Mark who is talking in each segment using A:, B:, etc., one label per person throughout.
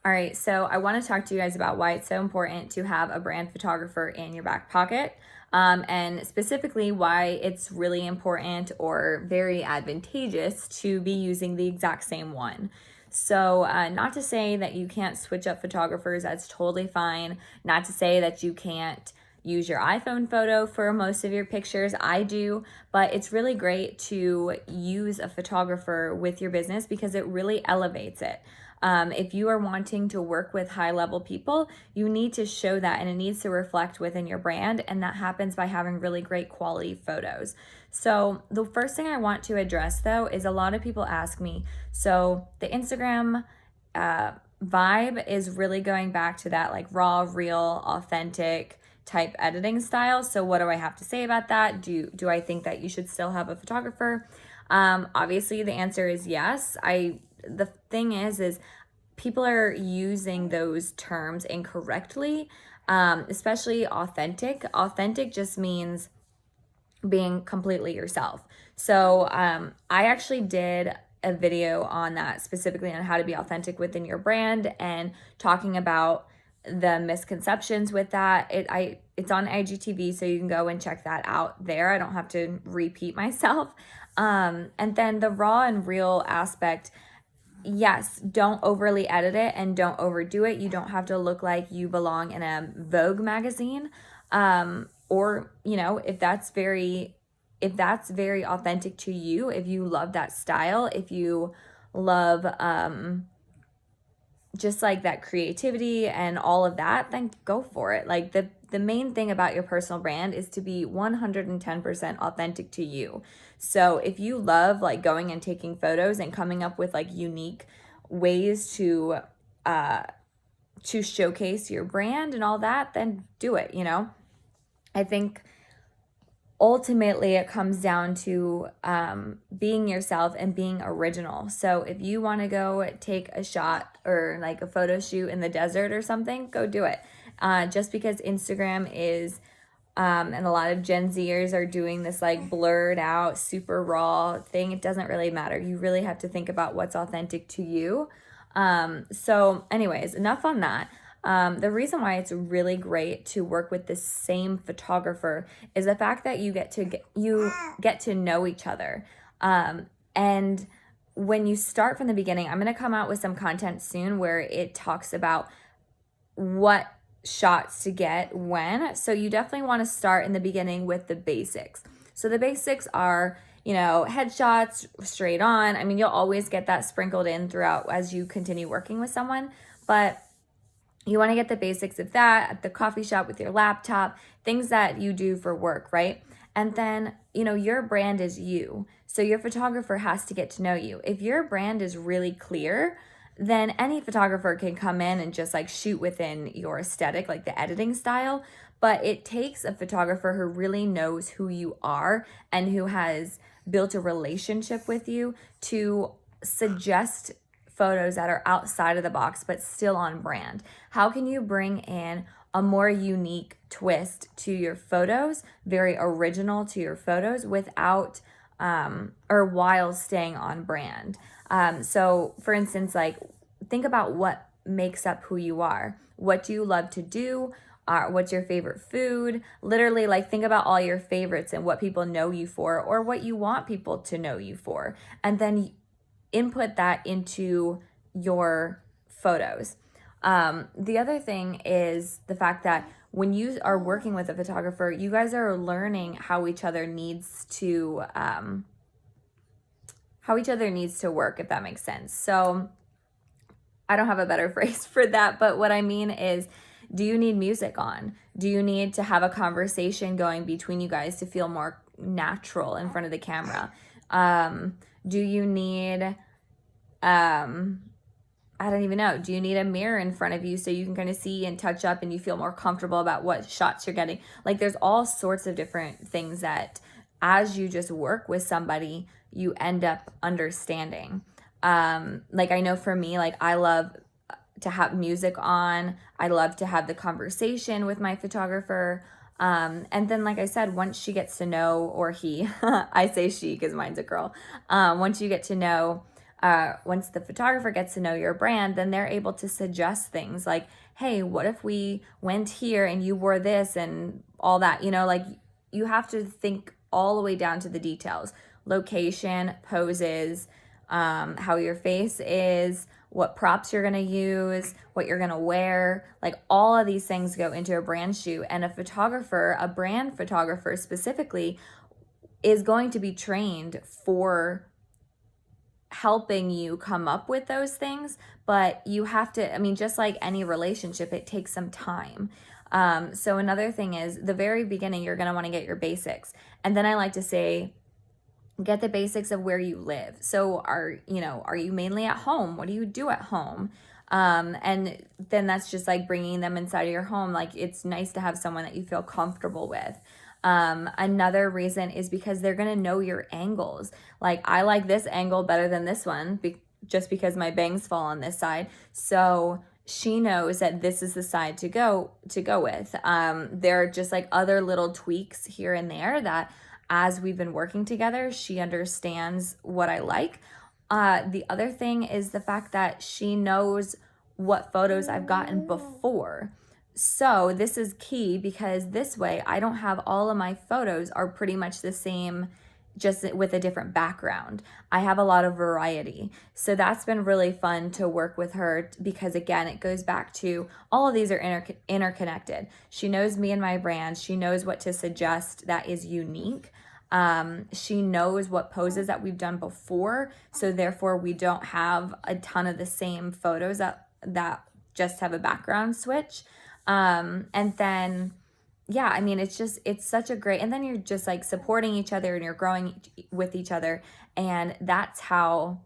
A: All right, so I want to talk to you guys about why it's so important to have a brand photographer in your back pocket, and specifically why it's really important or very advantageous to be using the exact same one. So, not to say that you can't switch up photographers, that's totally fine. Not to say that you can't use your iPhone photo for most of your pictures. I do, but it's really great to use a photographer with your business because it really elevates it. If you are wanting to work with high level people, you need to show that and it needs to reflect within your brand. And that happens by having really great quality photos. So, the first thing I want to address though is a lot of people ask me, so the Instagram vibe is really going back to that like raw, real, authentic type editing style. So what do I have to say about that? Do I think that you should still have a photographer? Obviously the answer is yes. The thing is people are using those terms incorrectly, especially authentic. Authentic just means being completely yourself. So I actually did a video on that, specifically on how to be authentic within your brand and talking about the misconceptions with that. It's on IGTV, so you can go and check that out there. I don't have to repeat myself. And then the raw and real aspect, yes, don't overly edit it and don't overdo it. You don't have to look like you belong in a Vogue magazine. Or, if that's very authentic to you, if you love that style, if you love just like that creativity and all of that, then go for it. Like the main thing about your personal brand is to be 110% authentic to you. So if you love like going and taking photos and coming up with like unique ways to showcase your brand and all that, then do it, I think ultimately it comes down to being yourself and being original. So if you want to go take a shot or like a photo shoot in the desert or something, go do it. Just because Instagram is and a lot of Gen Zers are doing this like blurred out, super raw thing, it doesn't really matter. You really have to think about what's authentic to you. So anyways, enough on that. The reason why it's really great to work with the same photographer is the fact that you get to know each other. And when you start from the beginning, I'm going to come out with some content soon where it talks about what shots to get when. So you definitely want to start in the beginning with the basics. So the basics are, headshots straight on. I mean, you'll always get that sprinkled in throughout as you continue working with someone, but you want to get the basics of that at the coffee shop with your laptop, things that you do for work, right? And then, your brand is you. So your photographer has to get to know you. If your brand is really clear, then any photographer can come in and just like shoot within your aesthetic, like the editing style. But it takes a photographer who really knows who you are and who has built a relationship with you to suggest photos that are outside of the box but still on brand. How can you bring in a more unique twist to your photos, very original to your photos without or while staying on brand? So for instance, like think about what makes up who you are. What do you love to do? What's your favorite food? Literally, like think about all your favorites and what people know you for or what you want people to know you for. And then input that into your photos. The other thing is the fact that when you are working with a photographer, you guys are learning how each other needs to work, if that makes sense. So I don't have a better phrase for that, but what I mean is, do you need music on? Do you need to have a conversation going between you guys to feel more natural in front of the camera? Do you need I don't even know. Do you need a mirror in front of you so you can kind of see and touch up and you feel more comfortable about what shots you're getting? Like there's all sorts of different things that as you just work with somebody, you end up understanding. Like I know for me, like I love to have music on. I love to have the conversation with my photographer. And then, like I said, once she gets to know, or he, I say she because mine's a girl. Once you get to know once the photographer gets to know your brand, then they're able to suggest things like, hey, what if we went here and you wore this and all that, like you have to think all the way down to the details, location, poses, how your face is, what props you're going to use, what you're going to wear. Like all of these things go into a brand shoot, and a brand photographer specifically, is going to be trained for helping you come up with those things. But you have to, just like any relationship, it takes some time. So another thing is, the very beginning, you're going to want to get your basics. And then I like to say, get the basics of where you live. So are you mainly at home? What do you do at home? And then that's just like bringing them inside of your home. Like, it's nice to have someone that you feel comfortable with. Another reason is because they're going to know your angles. Like, I like this angle better than this one just because my bangs fall on this side. So she knows that this is the side to go with. There are just like other little tweaks here and there that, as we've been working together, she understands what I like. The other thing is the fact that she knows what photos I've gotten before. So this is key, because this way I don't have all of my photos are pretty much the same, just with a different background. I have a lot of variety. So that's been really fun to work with her, because again, it goes back to all of these are interconnected. She knows me and my brand. She knows what to suggest that is unique. She knows what poses that we've done before. So therefore we don't have a ton of the same photos that just have a background switch. And then, yeah, it's such a great, and then you're just like supporting each other and you're growing with each other. And that's how,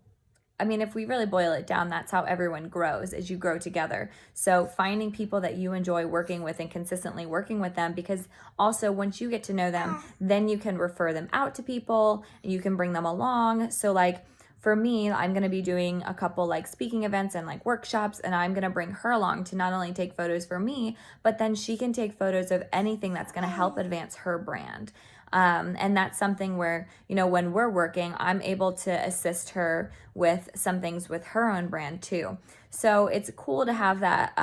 A: if we really boil it down, that's how everyone grows, is you grow together. So finding people that you enjoy working with and consistently working with them, because also once you get to know them, then you can refer them out to people and you can bring them along. So like, for me, I'm going to be doing a couple like speaking events and like workshops, and I'm going to bring her along to not only take photos for me, but then she can take photos of anything that's going to help advance her brand. And that's something where, when we're working, I'm able to assist her with some things with her own brand too. So it's cool to have that,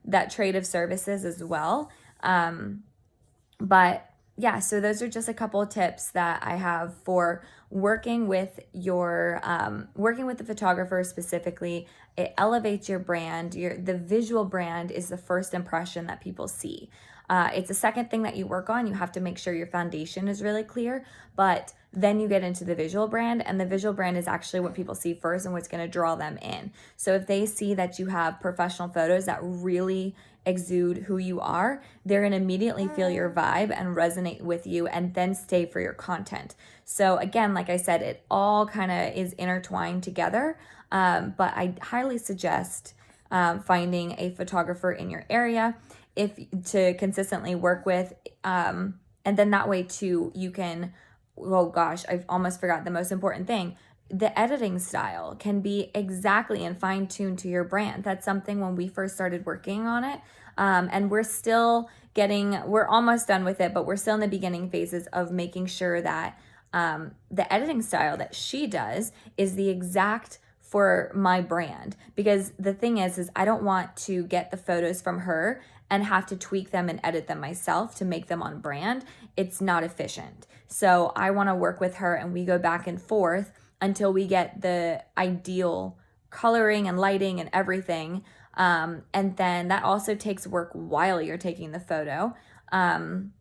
A: that trade of services as well. But yeah, so those are just a couple of tips that I have for working with the photographer specifically. It elevates your brand. The visual brand is the first impression that people see. It's the second thing that you work on. You have to make sure your foundation is really clear, but then you get into the visual brand, and the visual brand is actually what people see first and what's going to draw them in. So if they see that you have professional photos that really exude who you are, they're going to immediately feel your vibe and resonate with you, and then stay for your content. So again, like I said, it all kind of is intertwined together. But I highly suggest finding a photographer in your area to consistently work with. And then that way too, you can, oh gosh, I almost forgot the most important thing. The editing style can be exactly and fine-tuned to your brand. That's something when we first started working on it. And we're almost done with it, but we're still in the beginning phases of making sure that the editing style that she does is the exact for my brand. Because the thing is I don't want to get the photos from her and have to tweak them and edit them myself to make them on brand. It's not efficient. So I want to work with her, and we go back and forth until we get the ideal coloring and lighting and everything. And then that also takes work while you're taking the photo. And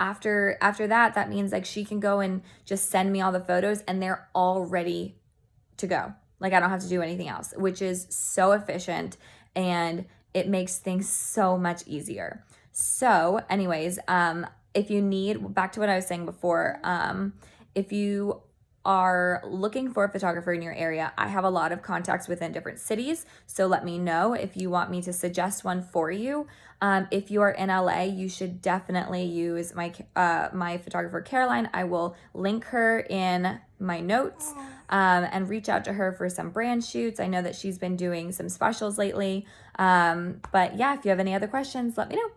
A: after that means like she can go and just send me all the photos and they're all ready to go. Like I don't have to do anything else, which is so efficient, and it makes things so much easier. So anyways, if you need, back to what I was saying before, if you are looking for a photographer in your area, I have a lot of contacts within different cities. So let me know if you want me to suggest one for you. If you are in LA, you should definitely use my photographer, Caroline. I will link her in my notes, and reach out to her for some brand shoots. I know that she's been doing some specials lately. But yeah, if you have any other questions, let me know.